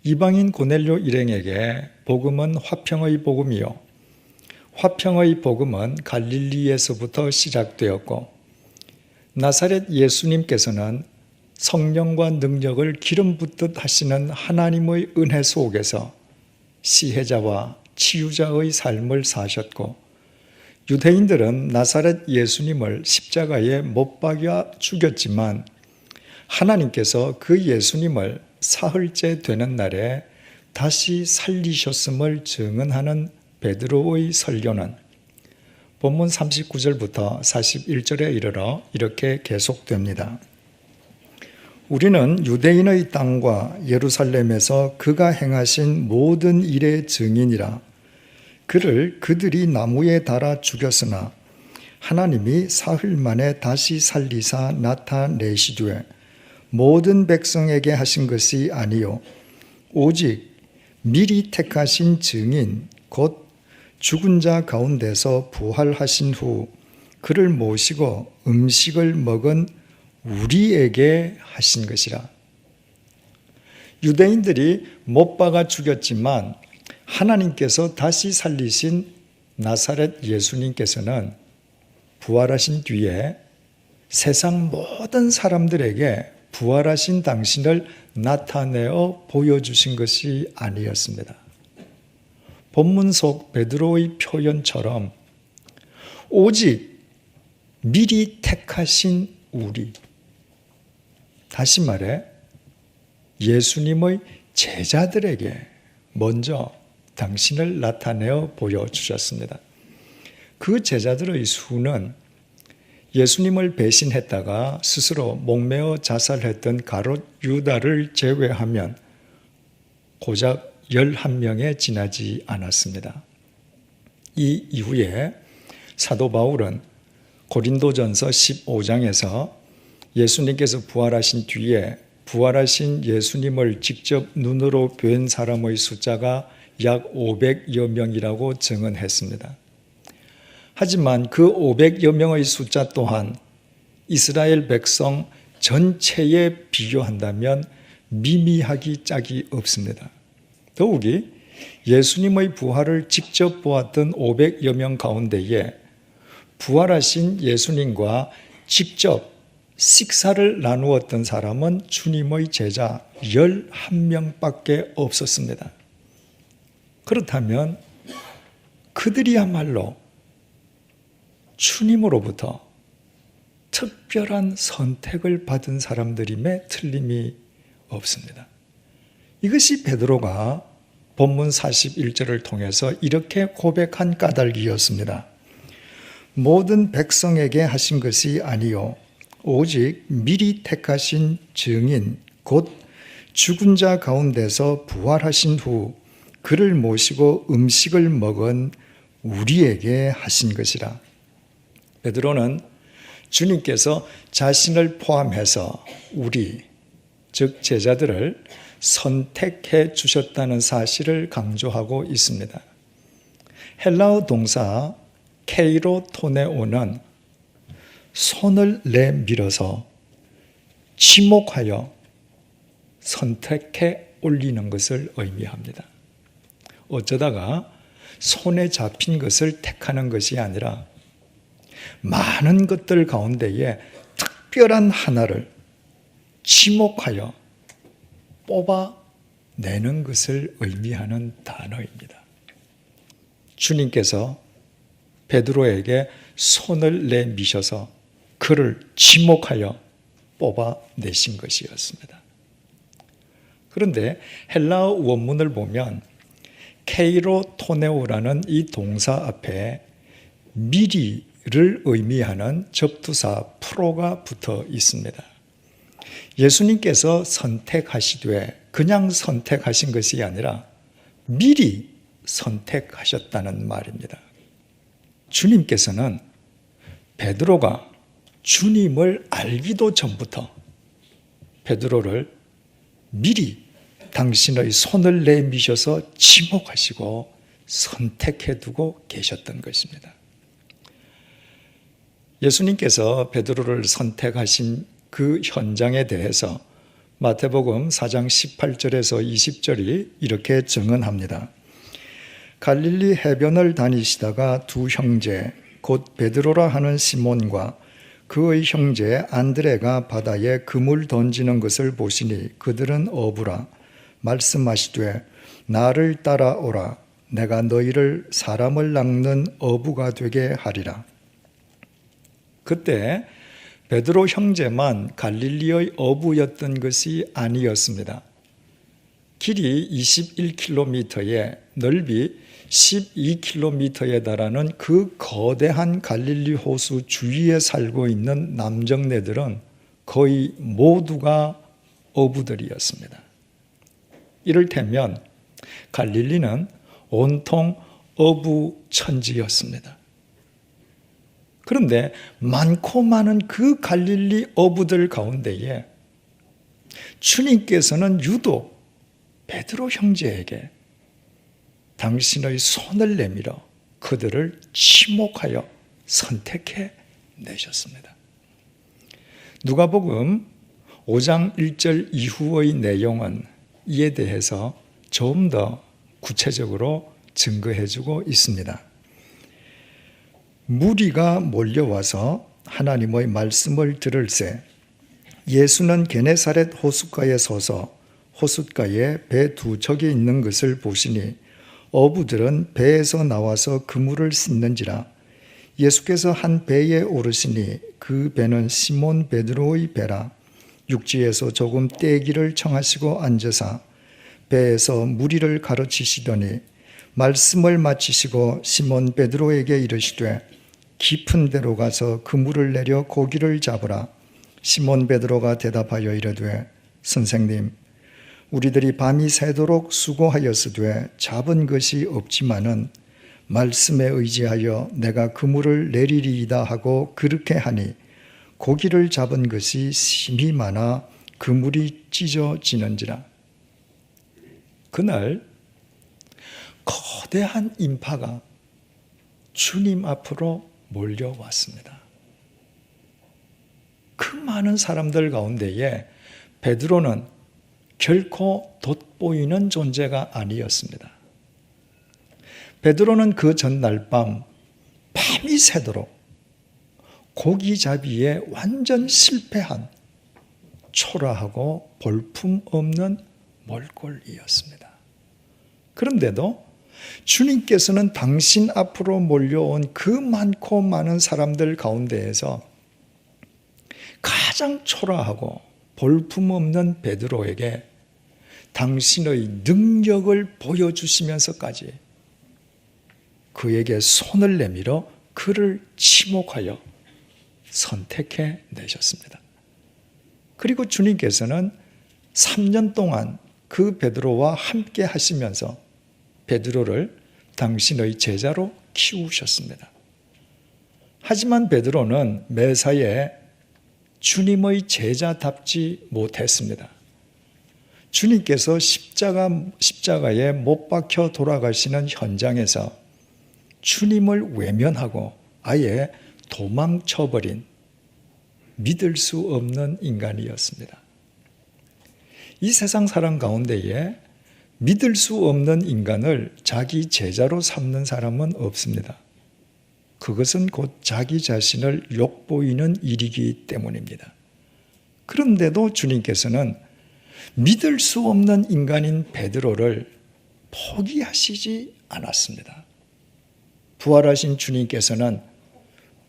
이방인 고넬료 일행에게 복음은 화평의 복음이요, 화평의 복음은 갈릴리에서부터 시작되었고 나사렛 예수님께서는 성령과 능력을 기름 붓듯 하시는 하나님의 은혜 속에서 시혜자와 치유자의 삶을 사셨고, 유대인들은 나사렛 예수님을 십자가에 못 박아 죽였지만 하나님께서 그 예수님을 사흘째 되는 날에 다시 살리셨음을 증언하는 베드로의 설교는 본문 39절부터 41절에 이르러 이렇게 계속됩니다. 우리는 유대인의 땅과 예루살렘에서 그가 행하신 모든 일의 증인이라. 그를 그들이 나무에 달아 죽였으나 하나님이 사흘 만에 다시 살리사 나타내시되 모든 백성에게 하신 것이 아니요 오직 미리 택하신 증인 곧 죽은 자 가운데서 부활하신 후 그를 모시고 음식을 먹은 우리에게 하신 것이라. 유대인들이 못 박아 죽였지만 하나님께서 다시 살리신 나사렛 예수님께서는 부활하신 뒤에 세상 모든 사람들에게 부활하신 당신을 나타내어 보여주신 것이 아니었습니다. 본문 속 베드로의 표현처럼 오직 미리 택하신 우리, 다시 말해 예수님의 제자들에게 먼저 당신을 나타내어 보여주셨습니다. 그 제자들의 수는 예수님을 배신했다가 스스로 목매어 자살했던 가롯 유다를 제외하면 고작 11명에 지나지 않았습니다. 이 이후에 사도 바울은 고린도전서 15장에서 예수님께서 부활하신 뒤에 부활하신 예수님을 직접 눈으로 뵌 사람의 숫자가 약 500여 명이라고 증언했습니다. 하지만 그 500여 명의 숫자 또한 이스라엘 백성 전체에 비교한다면 미미하기 짝이 없습니다. 더욱이 예수님의 부활을 직접 보았던 500여 명 가운데에 부활하신 예수님과 직접 식사를 나누었던 사람은 주님의 제자 11명밖에 없었습니다. 그렇다면 그들이야말로 주님으로부터 특별한 선택을 받은 사람들임에 틀림이 없습니다. 이것이 베드로가 본문 41절을 통해서 이렇게 고백한 까닭이었습니다. 모든 백성에게 하신 것이 아니요 오직 미리 택하신 증인 곧 죽은 자 가운데서 부활하신 후 그를 모시고 음식을 먹은 우리에게 하신 것이라. 베드로는 주님께서 자신을 포함해서 우리, 즉 제자들을 선택해 주셨다는 사실을 강조하고 있습니다. 헬라어 동사 케이로토네오는 손을 내밀어서 지목하여 선택해 올리는 것을 의미합니다. 어쩌다가 손에 잡힌 것을 택하는 것이 아니라 많은 것들 가운데에 특별한 하나를 지목하여 뽑아내는 것을 의미하는 단어입니다. 주님께서 베드로에게 손을 내미셔서 그를 지목하여 뽑아내신 것이었습니다. 그런데 헬라어 원문을 보면 케이로토네오라는 이 동사 앞에 미리를 의미하는 접두사 프로가 붙어 있습니다. 예수님께서 선택하시되 그냥 선택하신 것이 아니라 미리 선택하셨다는 말입니다. 주님께서는 베드로가 주님을 알기도 전부터 베드로를 미리 당신의 손을 내미셔서 지목하시고 선택해 두고 계셨던 것입니다. 예수님께서 베드로를 선택하신 그 현장에 대해서 마태복음 4장 18절에서 20절이 이렇게 증언합니다. 갈릴리 해변을 다니시다가 두 형제 곧 베드로라 하는 시몬과 그의 형제 안드레가 바다에 그물 던지는 것을 보시니 그들은 어부라 말씀하시되 나를 따라오라 내가 너희를 사람을 낚는 어부가 되게 하리라. 그때 베드로 형제만 갈릴리의 어부였던 것이 아니었습니다. 길이 21km에 넓이 12km에 달하는 그 거대한 갈릴리 호수 주위에 살고 있는 남정네들은 거의 모두가 어부들이었습니다. 이를테면 갈릴리는 온통 어부 천지였습니다. 그런데 많고 많은 그 갈릴리 어부들 가운데에 주님께서는 유독 베드로 형제에게 당신의 손을 내밀어 그들을 지목하여 선택해 내셨습니다. 누가복음 5장 1절 이후의 내용은 이에 대해서 좀 더 구체적으로 증거해주고 있습니다. 무리가 몰려와서 하나님의 말씀을 들을새 예수는 게네사렛 호숫가에 서서 호숫가에 배 두 척이 있는 것을 보시니 어부들은 배에서 나와서 그물을 씻는지라. 예수께서 한 배에 오르시니 그 배는 시몬 베드로의 배라. 육지에서 조금 떼기를 청하시고 앉으사 배에서 무리를 가르치시더니 말씀을 마치시고 시몬 베드로에게 이르시되 깊은 데로 가서 그물을 내려 고기를 잡으라. 시몬 베드로가 대답하여 이르되 선생님 우리들이 밤이 새도록 수고하였으되 잡은 것이 없지만은 말씀에 의지하여 내가 그물을 내리리이다 하고 그렇게 하니 고기를 잡은 것이 심히 많아 그물이 찢어지는지라. 그날 거대한 인파가 주님 앞으로 몰려왔습니다. 그 많은 사람들 가운데에 베드로는 결코 돋보이는 존재가 아니었습니다. 베드로는 그 전날 밤이 새도록 고기잡이에 완전 실패한 초라하고 볼품없는 몰골이었습니다. 그런데도 주님께서는 당신 앞으로 몰려온 그 많고 많은 사람들 가운데에서 가장 초라하고 볼품없는 베드로에게 당신의 능력을 보여주시면서까지 그에게 손을 내밀어 그를 지목하여 선택해 내셨습니다. 그리고 주님께서는 3년 동안 그 베드로와 함께 하시면서 베드로를 당신의 제자로 키우셨습니다. 하지만 베드로는 매사에 주님의 제자답지 못했습니다. 주님께서 십자가에 못 박혀 돌아가시는 현장에서 주님을 외면하고 아예 도망쳐버린 믿을 수 없는 인간이었습니다. 이 세상 사람 가운데에 믿을 수 없는 인간을 자기 제자로 삼는 사람은 없습니다. 그것은 곧 자기 자신을 욕보이는 일이기 때문입니다. 그런데도 주님께서는 믿을 수 없는 인간인 베드로를 포기하시지 않았습니다. 부활하신 주님께서는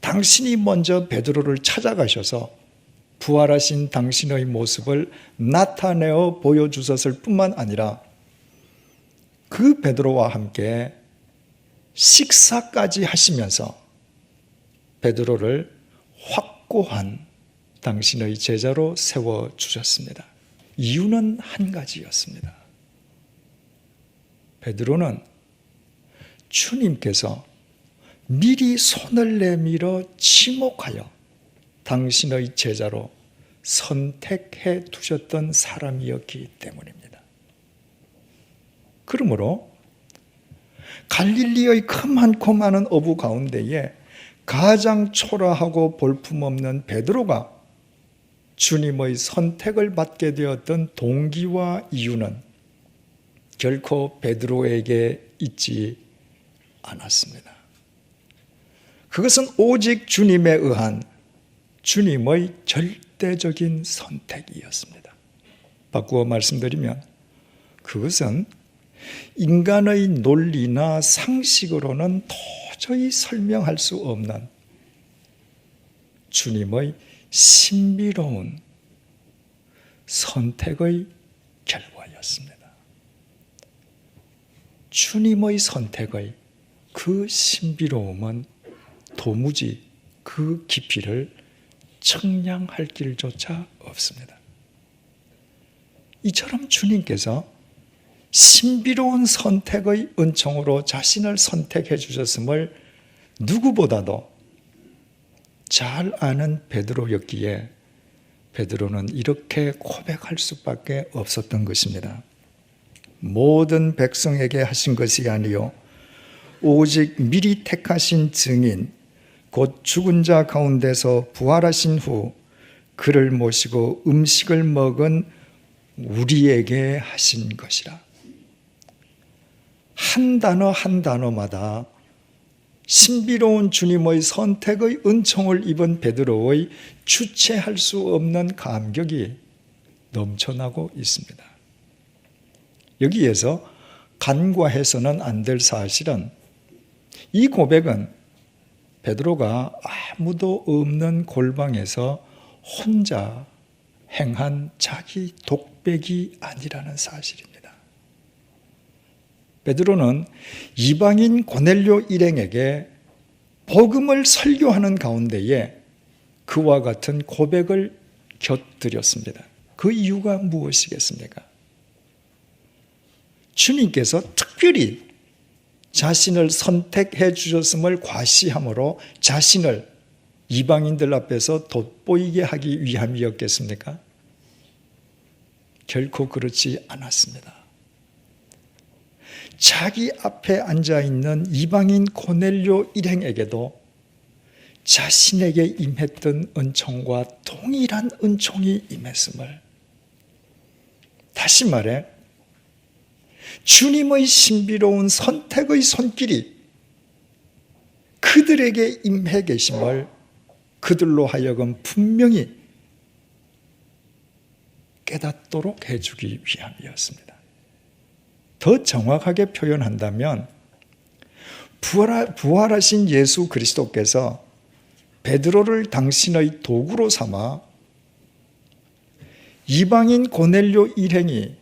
당신이 먼저 베드로를 찾아가셔서 부활하신 당신의 모습을 나타내어 보여주셨을 뿐만 아니라 그 베드로와 함께 식사까지 하시면서 베드로를 확고한 당신의 제자로 세워주셨습니다. 이유는 한 가지였습니다. 베드로는 주님께서 미리 손을 내밀어 지목하여 당신의 제자로 선택해 두셨던 사람이었기 때문입니다. 그러므로 갈릴리의 그 많고 많은 어부 가운데에 가장 초라하고 볼품없는 베드로가 주님의 선택을 받게 되었던 동기와 이유는 결코 베드로에게 있지 않았습니다. 그것은 오직 주님에 의한 주님의 절대적인 선택이었습니다. 바꾸어 말씀드리면 그것은 인간의 논리나 상식으로는 도저히 설명할 수 없는 주님의 신비로운 선택의 결과였습니다. 주님의 선택의 그 신비로움은 도무지 그 깊이를 측량할 길조차 없습니다. 이처럼 주님께서 신비로운 선택의 은총으로 자신을 선택해 주셨음을 누구보다도 잘 아는 베드로였기에 베드로는 이렇게 고백할 수밖에 없었던 것입니다. 모든 백성에게 하신 것이 아니요 오직 미리 택하신 증인 곧 죽은 자 가운데서 부활하신 후 그를 모시고 음식을 먹은 우리에게 하신 것이라. 한 단어 한 단어마다 신비로운 주님의 선택의 은총을 입은 베드로의 주체할 수 없는 감격이 넘쳐나고 있습니다. 여기에서 간과해서는 안 될 사실은 이 고백은 베드로가 아무도 없는 골방에서 혼자 행한 자기 독백이 아니라는 사실입니다. 베드로는 이방인 고넬료 일행에게 복음을 설교하는 가운데에 그와 같은 고백을 곁들였습니다. 그 이유가 무엇이겠습니까? 주님께서 특별히 자신을 선택해 주셨음을 과시함으로 자신을 이방인들 앞에서 돋보이게 하기 위함이었겠습니까? 결코 그렇지 않았습니다. 자기 앞에 앉아있는 이방인 고넬료 일행에게도 자신에게 임했던 은총과 동일한 은총이 임했음을, 다시 말해 주님의 신비로운 선택의 손길이 그들에게 임해 계심을 그들로 하여금 분명히 깨닫도록 해주기 위함이었습니다. 더 정확하게 표현한다면 부활하신 예수 그리스도께서 베드로를 당신의 도구로 삼아 이방인 고넬료 일행이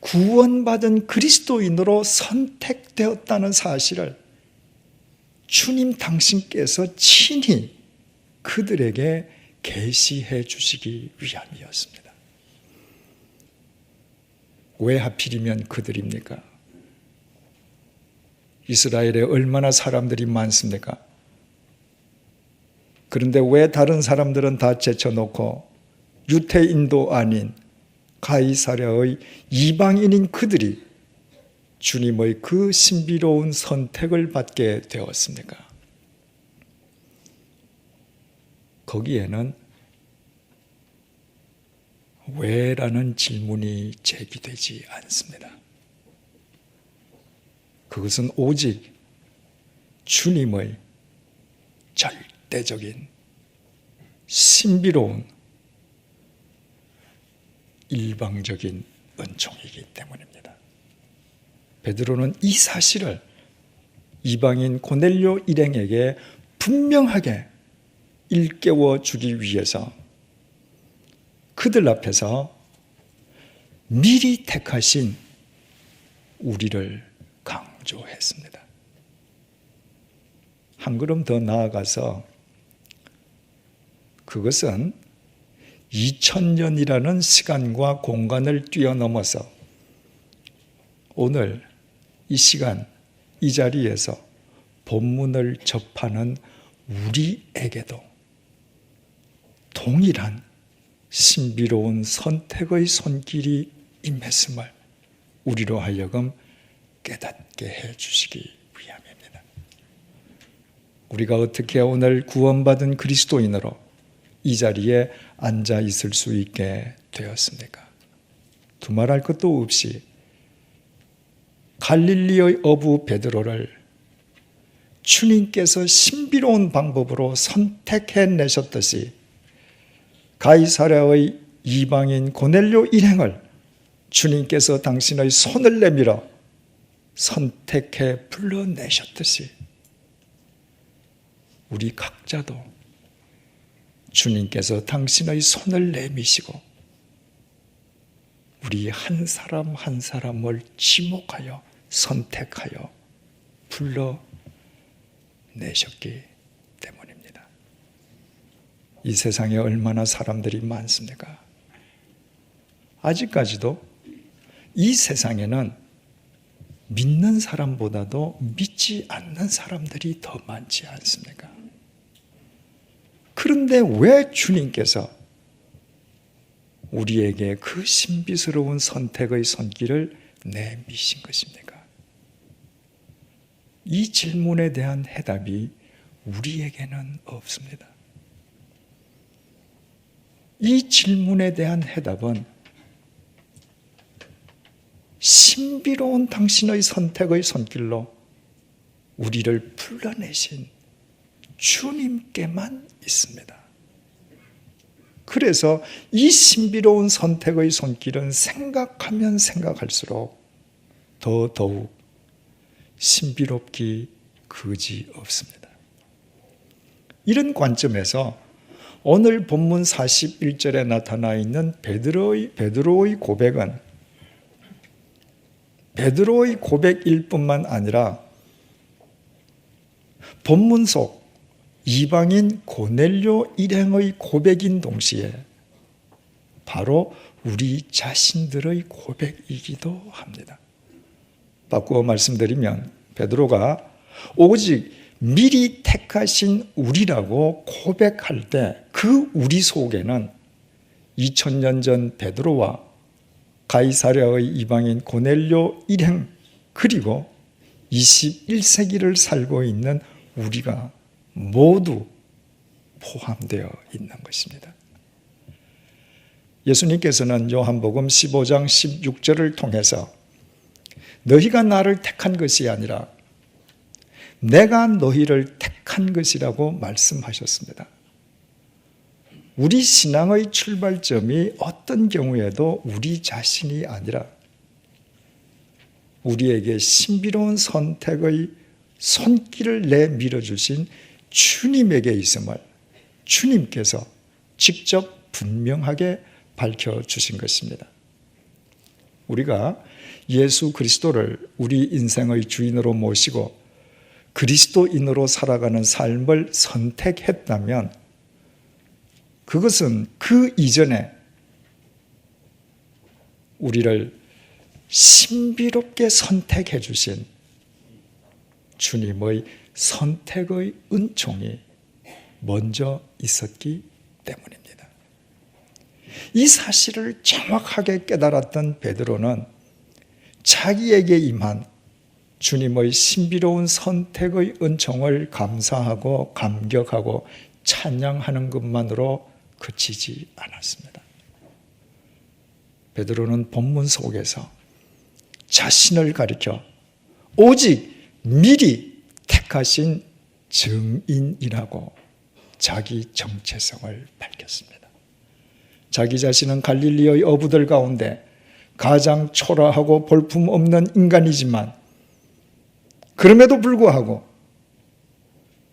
구원받은 그리스도인으로 선택되었다는 사실을 주님 당신께서 친히 그들에게 계시해 주시기 위함이었습니다. 왜 하필이면 그들입니까? 이스라엘에 얼마나 사람들이 많습니까? 그런데 왜 다른 사람들은 다 제쳐놓고 유태인도 아닌 가이사랴의 이방인인 그들이 주님의 그 신비로운 선택을 받게 되었습니까? 거기에는 왜라는 질문이 제기되지 않습니다. 그것은 오직 주님의 절대적인 신비로운 일방적인 은총이기 때문입니다. 베드로는 이 사실을 이방인 고넬료 일행에게 분명하게 일깨워 주기 위해서 그들 앞에서 미리 택하신 우리를 강조했습니다. 한 걸음 더 나아가서 그것은 2000년이라는 시간과 공간을 뛰어넘어서 오늘 이 시간, 이 자리에서 본문을 접하는 우리에게도 동일한 신비로운 선택의 손길이 임했음을 우리로 하여금 깨닫게 해 주시기 위함입니다. 우리가 어떻게 오늘 구원받은 그리스도인으로 이 자리에 앉아 있을 수 있게 되었습니까? 두말할 것도 없이 갈릴리의 어부 베드로를 주님께서 신비로운 방법으로 선택해내셨듯이 가이사랴의 이방인 고넬료 일행을 주님께서 당신의 손을 내밀어 선택해 불러내셨듯이 우리 각자도 주님께서 당신의 손을 내미시고 우리 한 사람 한 사람을 지목하여 선택하여 불러내셨기 때문입니다. 이 세상에 얼마나 사람들이 많습니까? 아직까지도 이 세상에는 믿는 사람보다도 믿지 않는 사람들이 더 많지 않습니까? 그런데 왜 주님께서 우리에게 그 신비스러운 선택의 손길을 내미신 것입니까? 이 질문에 대한 해답이 우리에게는 없습니다. 이 질문에 대한 해답은 신비로운 당신의 선택의 손길로 우리를 불러내신 주님께만 있습니다. 그래서 이 신비로운 선택의 손길은 생각하면 생각할수록 더더욱 신비롭기 그지없습니다. 이런 관점에서 오늘 본문 41절에 나타나 있는 베드로의 고백은 베드로의 고백일 뿐만 아니라 본문 속 이방인 고넬료 일행의 고백인 동시에 바로 우리 자신들의 고백이기도 합니다. 바꾸어 말씀드리면 베드로가 오직 미리 택하신 우리라고 고백할 때 그 우리 속에는 2000년 전 베드로와 가이사랴의 이방인 고넬료 일행 그리고 21세기를 살고 있는 우리가 모두 포함되어 있는 것입니다. 예수님께서는 요한복음 15장 16절을 통해서 너희가 나를 택한 것이 아니라 내가 너희를 택한 것이라고 말씀하셨습니다. 우리 신앙의 출발점이 어떤 경우에도 우리 자신이 아니라 우리에게 신비로운 선택의 손길을 내밀어 주신 주님에게 있음을 주님께서 직접 분명하게 밝혀주신 것입니다. 우리가 예수 그리스도를 우리 인생의 주인으로 모시고 그리스도인으로 살아가는 삶을 선택했다면 그것은 그 이전에 우리를 신비롭게 선택해 주신 주님의 선택의 은총이 먼저 있었기 때문입니다. 이 사실을 정확하게 깨달았던 베드로는 자기에게 임한 주님의 신비로운 선택의 은총을 감사하고 감격하고 찬양하는 것만으로 그치지 않았습니다. 베드로는 본문 속에서 자신을 가리켜 오직 미리 택하신 증인이라고 자기 정체성을 밝혔습니다. 자기 자신은 갈릴리의 어부들 가운데 가장 초라하고 볼품없는 인간이지만 그럼에도 불구하고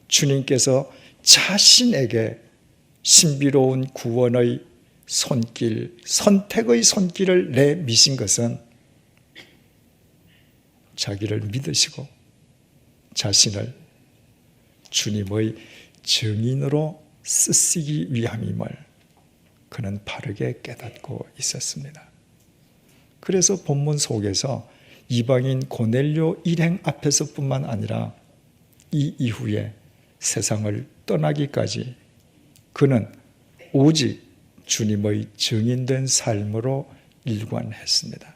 주님께서 자신에게 신비로운 구원의 손길, 선택의 손길을 내미신 것은 자기를 믿으시고 자신을 주님의 증인으로 쓰시기 위함임을 그는 바르게 깨닫고 있었습니다. 그래서 본문 속에서 이방인 고넬료 일행 앞에서뿐만 아니라 이 이후에 세상을 떠나기까지 그는 오직 주님의 증인된 삶으로 일관했습니다.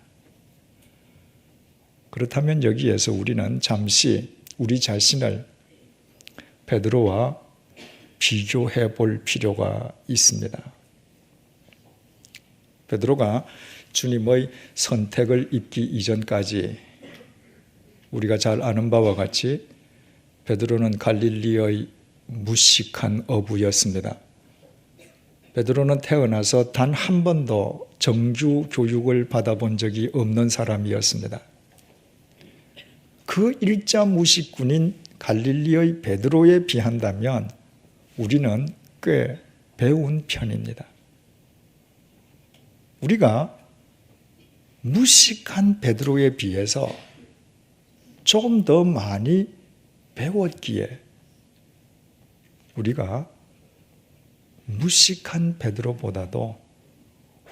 그렇다면 여기에서 우리는 잠시 우리 자신을 베드로와 비교해 볼 필요가 있습니다. 베드로가 주님의 선택을 입기 이전까지 우리가 잘 아는 바와 같이 베드로는 갈릴리의 무식한 어부였습니다. 베드로는 태어나서 단 한 번도 정규 교육을 받아본 적이 없는 사람이었습니다. 그 일자 무식꾼인 갈릴리의 베드로에 비한다면 우리는 꽤 배운 편입니다. 우리가 무식한 베드로에 비해서 조금 더 많이 배웠기에 우리가 무식한 베드로보다도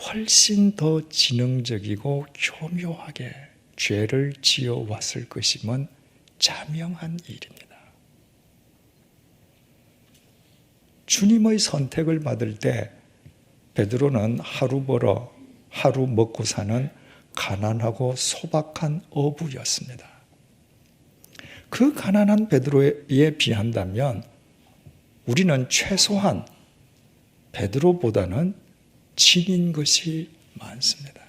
훨씬 더 지능적이고 교묘하게 죄를 지어왔을 것임은 자명한 일입니다. 주님의 선택을 받을 때 베드로는 하루 벌어 하루 먹고 사는 가난하고 소박한 어부였습니다. 그 가난한 베드로에 비한다면 우리는 최소한 베드로보다는 지닌 것이 많습니다.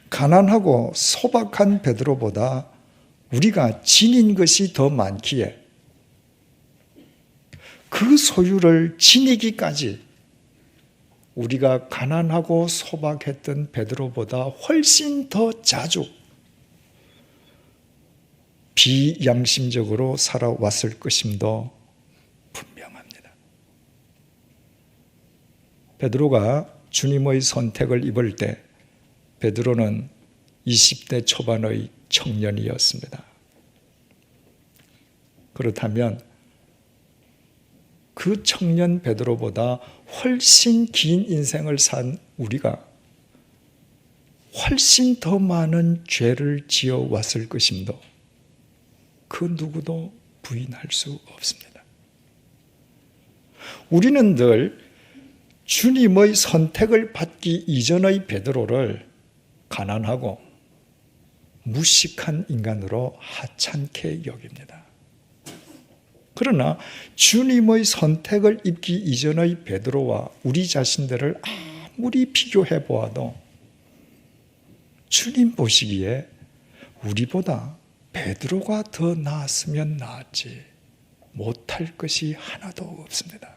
가난하고 소박한 베드로보다 우리가 지닌 것이 더 많기에 그 소유를 지니기까지 우리가 가난하고 소박했던 베드로보다 훨씬 더 자주 비양심적으로 살아왔을 것임도 분명합니다. 베드로가 주님의 선택을 입을 때 베드로는 20대 초반의 청년이었습니다. 그렇다면 그 청년 베드로보다 훨씬 긴 인생을 산 우리가 훨씬 더 많은 죄를 지어왔을 것임도 그 누구도 부인할 수 없습니다. 우리는 늘 주님의 선택을 받기 이전의 베드로를 가난하고 무식한 인간으로 하찮게 여깁니다. 그러나 주님의 선택을 입기 이전의 베드로와 우리 자신들을 아무리 비교해 보아도 주님 보시기에 우리보다 베드로가 더 나았으면 나았지 못할 것이 하나도 없습니다.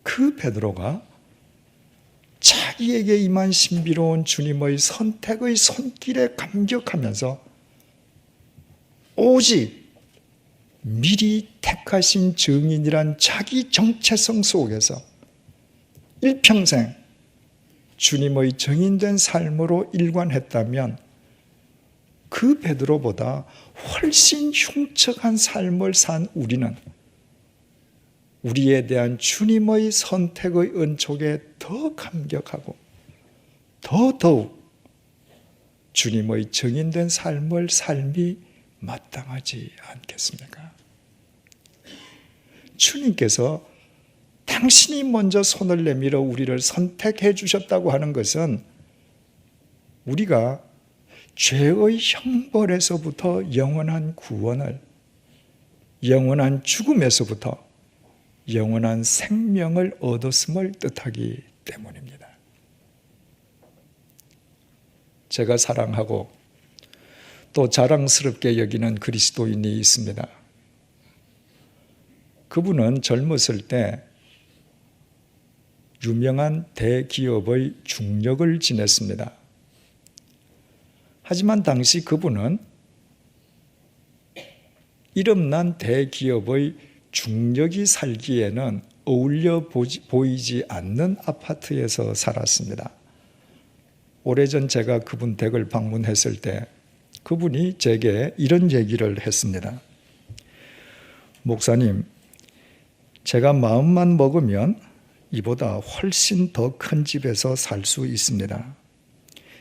그 베드로가 자기에게 임한 신비로운 주님의 선택의 손길에 감격하면서 오직 미리 택하신 증인이란 자기 정체성 속에서 일평생 주님의 증인된 삶으로 일관했다면 그 베드로보다 훨씬 흉측한 삶을 산 우리는 우리에 대한 주님의 선택의 은총에 더 감격하고 더더욱 주님의 증인된 삶을 삶이 마땅하지 않겠습니까? 주님께서 당신이 먼저 손을 내밀어 우리를 선택해 주셨다고 하는 것은 우리가 죄의 형벌에서부터 영원한 구원을, 영원한 죽음에서부터 영원한 생명을 얻었음을 뜻하기 때문입니다. 제가 사랑하고 또 자랑스럽게 여기는 그리스도인이 있습니다. 그분은 젊었을 때 유명한 대기업의 중력을 지냈습니다. 하지만 당시 그분은 이름난 대기업의 중력이 살기에는 어울려 보이지 않는 아파트에서 살았습니다. 오래전 제가 그분 댁을 방문했을 때 그분이 제게 이런 얘기를 했습니다. 목사님, 제가 마음만 먹으면 이보다 훨씬 더 큰 집에서 살 수 있습니다.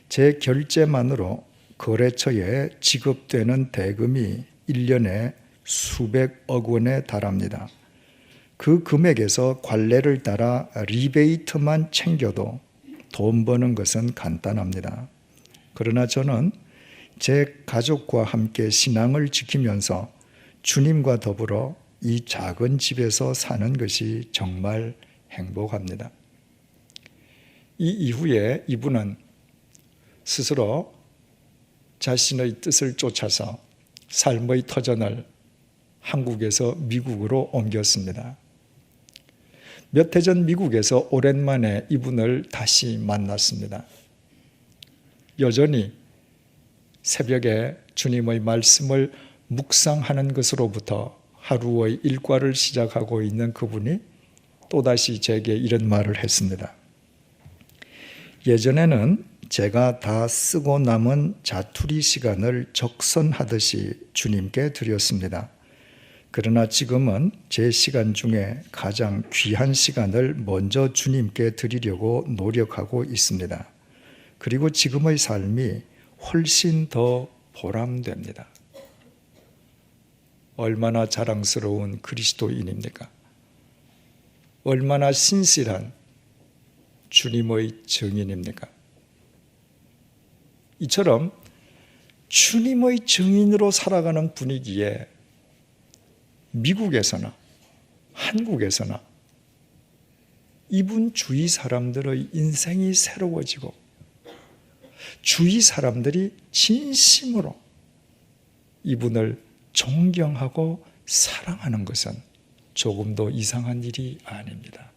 제 결제만으로 거래처에 지급되는 대금이 1년에 수백억 원에 달합니다. 그 금액에서 관례를 따라 리베이트만 챙겨도 돈 버는 것은 간단합니다. 그러나 저는 제 가족과 함께 신앙을 지키면서 주님과 더불어 이 작은 집에서 사는 것이 정말 행복합니다. 이 이후에 이분은 스스로 자신의 뜻을 쫓아서 삶의 터전을 한국에서 미국으로 옮겼습니다. 몇 해 전 미국에서 오랜만에 이분을 다시 만났습니다. 여전히 새벽에 주님의 말씀을 묵상하는 것으로부터 하루의 일과를 시작하고 있는 그분이 또다시 제게 이런 말을 했습니다. 예전에는 제가 다 쓰고 남은 자투리 시간을 적선하듯이 주님께 드렸습니다. 그러나 지금은 제 시간 중에 가장 귀한 시간을 먼저 주님께 드리려고 노력하고 있습니다. 그리고 지금의 삶이 훨씬 더 보람됩니다. 얼마나 자랑스러운 그리스도인입니까? 얼마나 신실한 주님의 증인입니까? 이처럼 주님의 증인으로 살아가는 분위기에 미국에서나 한국에서나 이분 주위 사람들의 인생이 새로워지고 주위 사람들이 진심으로 이분을 존경하고 사랑하는 것은 조금도 이상한 일이 아닙니다.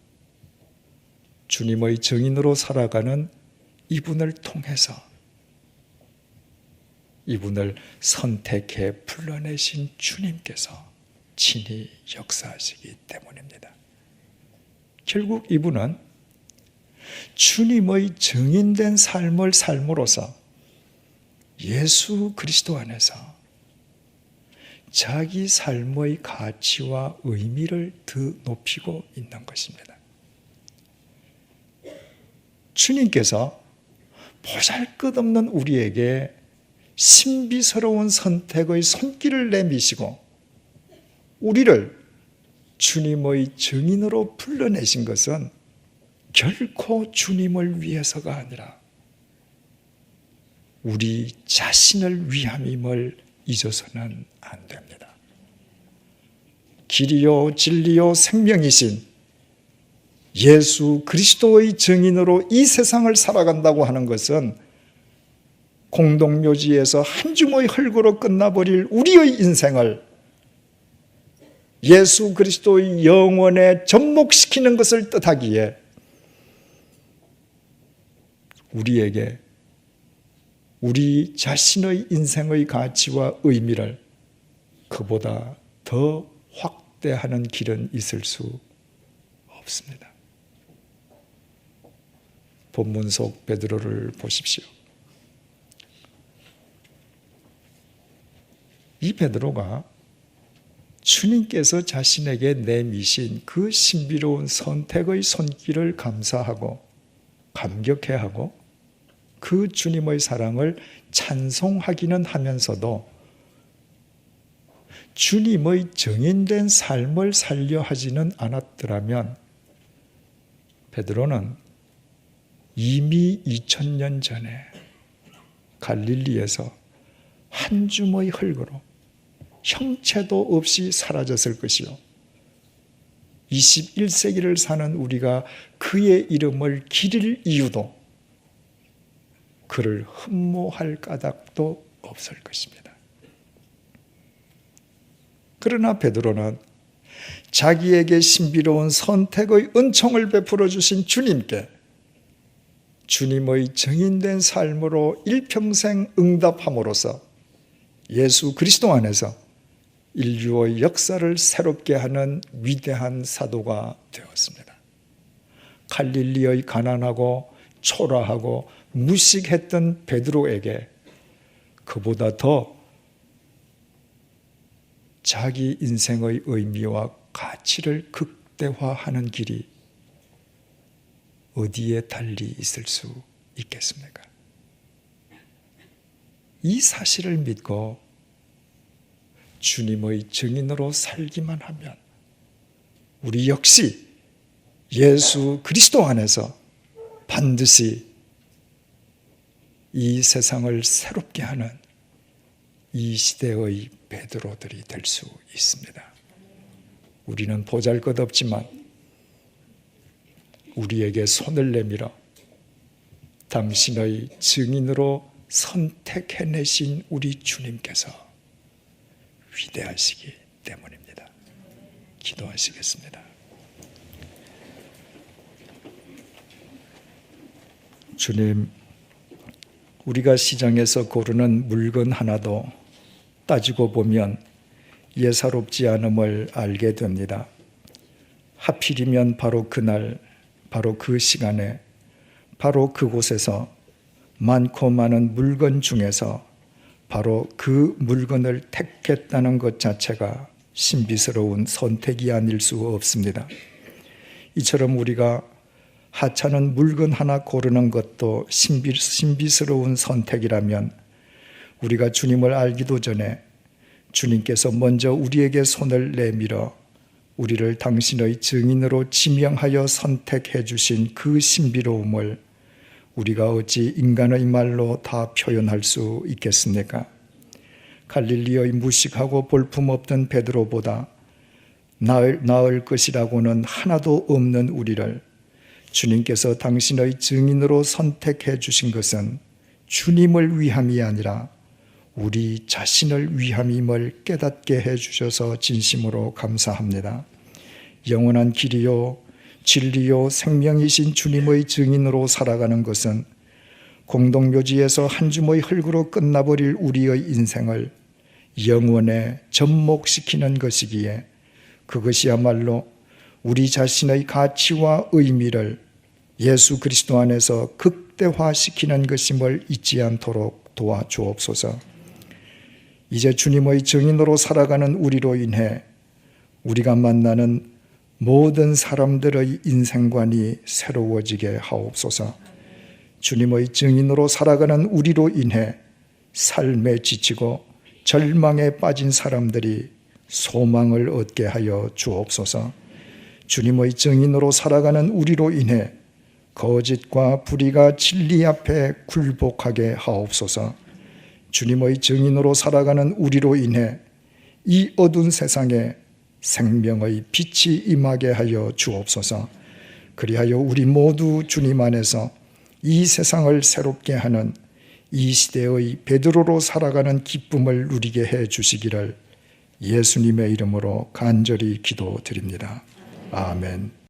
주님의 증인으로 살아가는 이분을 통해서 이분을 선택해 불러내신 주님께서 친히 역사하시기 때문입니다. 결국 이분은 주님의 증인된 삶을 삶으로써 예수 그리스도 안에서 자기 삶의 가치와 의미를 더 높이고 있는 것입니다. 주님께서 보잘것없는 우리에게 신비스러운 선택의 손길을 내미시고 우리를 주님의 증인으로 불러내신 것은 결코 주님을 위해서가 아니라 우리 자신을 위함임을 잊어서는 안 됩니다. 길이요 진리요 생명이신 예수 그리스도의 증인으로 이 세상을 살아간다고 하는 것은 공동묘지에서 한 줌의 흙으로 끝나버릴 우리의 인생을 예수 그리스도의 영원에 접목시키는 것을 뜻하기에 우리에게 우리 자신의 인생의 가치와 의미를 그보다 더 확대하는 길은 있을 수 없습니다. 본문 속 베드로를 보십시오. 이 베드로가 주님께서 자신에게 내미신 그 신비로운 선택의 손길을 감사하고 감격해하고 그 주님의 사랑을 찬송하기는 하면서도 주님의 증인된 삶을 살려 하지는 않았더라면 베드로는 이미 2000년 전에 갈릴리에서 한 줌의 흙으로 형체도 없이 사라졌을 것이요 21세기를 사는 우리가 그의 이름을 기릴 이유도 그를 흠모할 까닭도 없을 것입니다. 그러나 베드로는 자기에게 신비로운 선택의 은총을 베풀어 주신 주님께 주님의 증인된 삶으로 일평생 응답함으로써 예수 그리스도 안에서 인류의 역사를 새롭게 하는 위대한 사도가 되었습니다. 갈릴리의 가난하고 초라하고 무식했던 베드로에게 그보다 더 자기 인생의 의미와 가치를 극대화하는 길이 어디에 달리 있을 수 있겠습니까? 이 사실을 믿고 주님의 증인으로 살기만 하면 우리 역시 예수 그리스도 안에서 반드시 이 세상을 새롭게 하는 이 시대의 베드로들이 될 수 있습니다. 우리는 보잘것없지만 우리에게 손을 내밀어 당신의 증인으로 선택해내신 우리 주님께서 위대하시기 때문입니다. 기도하시겠습니다. 주님, 우리가 시장에서 고르는 물건 하나도 따지고 보면 예사롭지 않음을 알게 됩니다. 하필이면 바로 그날, 바로 그 시간에, 바로 그곳에서 많고 많은 물건 중에서 바로 그 물건을 택했다는 것 자체가 신비스러운 선택이 아닐 수 없습니다. 이처럼 우리가 하찮은 물건 하나 고르는 것도 신비스러운 선택이라면 우리가 주님을 알기도 전에 주님께서 먼저 우리에게 손을 내밀어 우리를 당신의 증인으로 지명하여 선택해 주신 그 신비로움을 우리가 어찌 인간의 말로 다 표현할 수 있겠습니까? 갈릴리의 무식하고 볼품없던 베드로보다 나을 것이라고는 하나도 없는 우리를 주님께서 당신의 증인으로 선택해 주신 것은 주님을 위함이 아니라 우리 자신을 위함임을 깨닫게 해주셔서 진심으로 감사합니다. 영원한 길이요 진리요 생명이신 주님의 증인으로 살아가는 것은 공동묘지에서 한 줌의 흙으로 끝나버릴 우리의 인생을 영원에 접목시키는 것이기에 그것이야말로 우리 자신의 가치와 의미를 예수 그리스도 안에서 극대화시키는 것임을 잊지 않도록 도와주옵소서. 이제 주님의 증인으로 살아가는 우리로 인해 우리가 만나는 모든 사람들의 인생관이 새로워지게 하옵소서. 주님의 증인으로 살아가는 우리로 인해 삶에 지치고 절망에 빠진 사람들이 소망을 얻게 하여 주옵소서. 주님의 증인으로 살아가는 우리로 인해 거짓과 불의가 진리 앞에 굴복하게 하옵소서. 주님의 증인으로 살아가는 우리로 인해 이 어두운 세상에 생명의 빛이 임하게 하여 주옵소서. 그리하여 우리 모두 주님 안에서 이 세상을 새롭게 하는 이 시대의 베드로로 살아가는 기쁨을 누리게 해 주시기를 예수님의 이름으로 간절히 기도드립니다. 아멘.